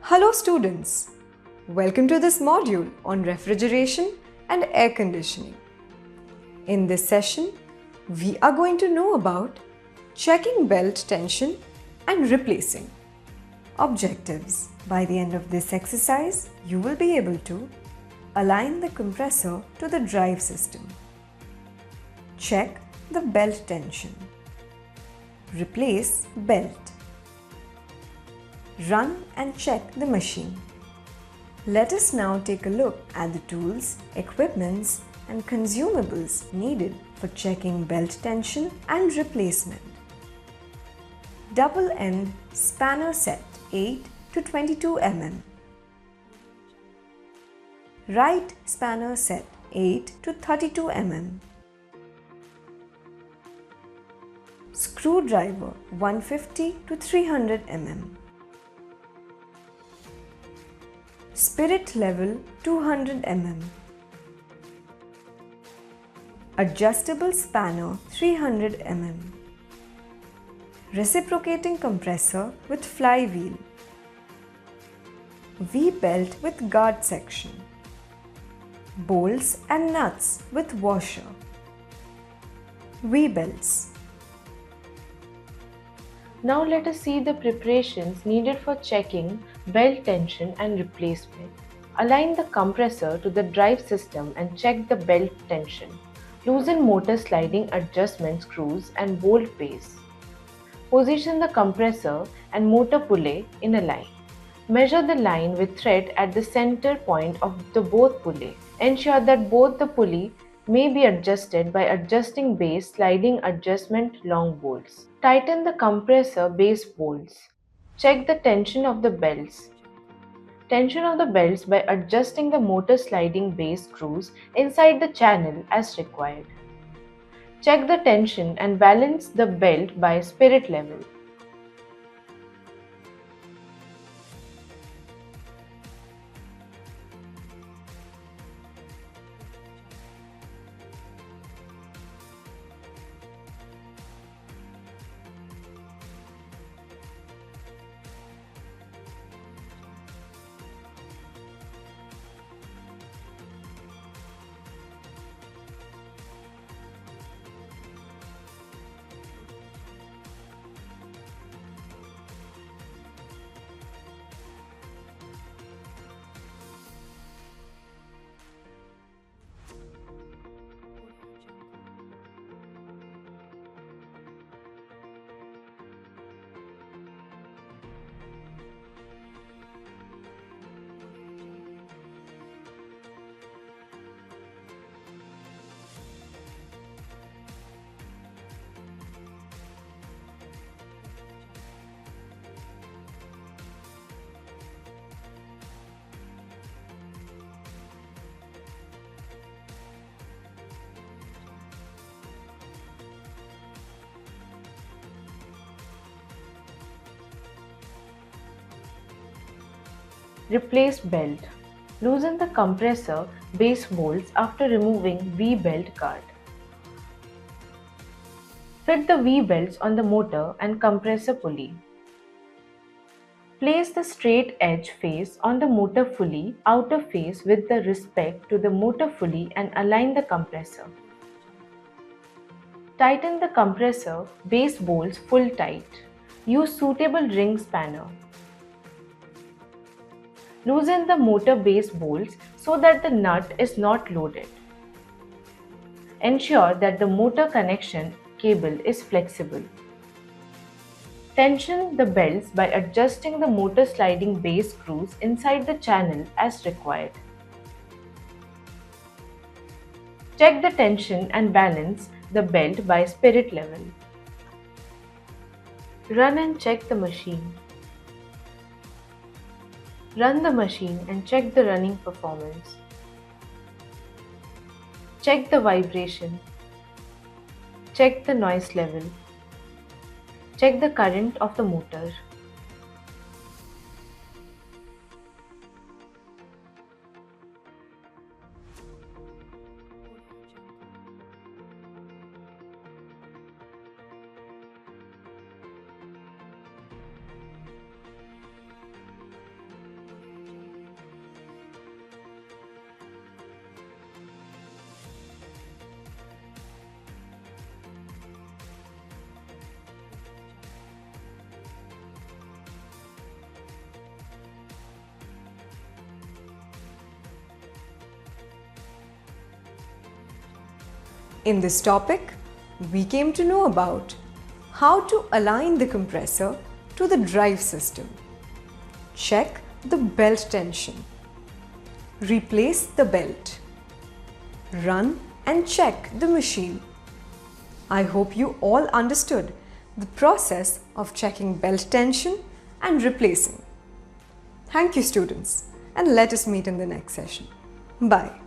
Hello students, welcome to this module on refrigeration and air conditioning. In this session, we are going to know about checking belt tension and replacing. Objectives. By the end of this exercise, you will be able to align the compressor to the drive system, check the belt tension, replace belt, run and check the machine. Let us now take a look at the tools, equipments and consumables needed for checking belt tension and replacement. Double end spanner set 8 to 22 mm. Right spanner set 8 to 32 mm. Screwdriver 150 to 300 mm. Spirit level 200 mm. Adjustable spanner 300 mm. Reciprocating compressor with flywheel. V-belt with guard section. Bolts and nuts with washer. V-belts. Now let us see the preparations needed for checking belt tension and replacement. Align the compressor to the drive system and check the belt tension. Loosen motor sliding adjustment screws and bolt base. Position the compressor and motor pulley in a line. Measure the line with thread at the center point of the both pulley. Ensure that both the pulley may be adjusted by adjusting base sliding adjustment long bolts. Tighten the compressor base bolts. Check the tension of the belts. Tension of the belts by adjusting the motor sliding base screws inside the channel as required. Check the tension and balance the belt by spirit level. Replace belt. Loosen the compressor base bolts after removing V-belt guard. Fit the V-belts on the motor and compressor pulley. Place the straight edge face on the motor pulley outer face with the respect to the motor pulley and align the compressor. Tighten the compressor base bolts full tight. Use suitable ring spanner. Loosen the motor base bolts so that the nut is not loaded. Ensure that the motor connection cable is flexible. Tension the belts by adjusting the motor sliding base screws inside the channel as required. Check the tension and balance the belt by spirit level. Run and check the machine. Run the machine and check the running performance. Check the vibration. Check the noise level. Check the current of the motor. In this topic, we came to know about how to align the compressor to the drive system, check the belt tension, replace the belt, run and check the machine. I hope you all understood the process of checking belt tension and replacing. Thank you, students, and let us meet in the next session. Bye.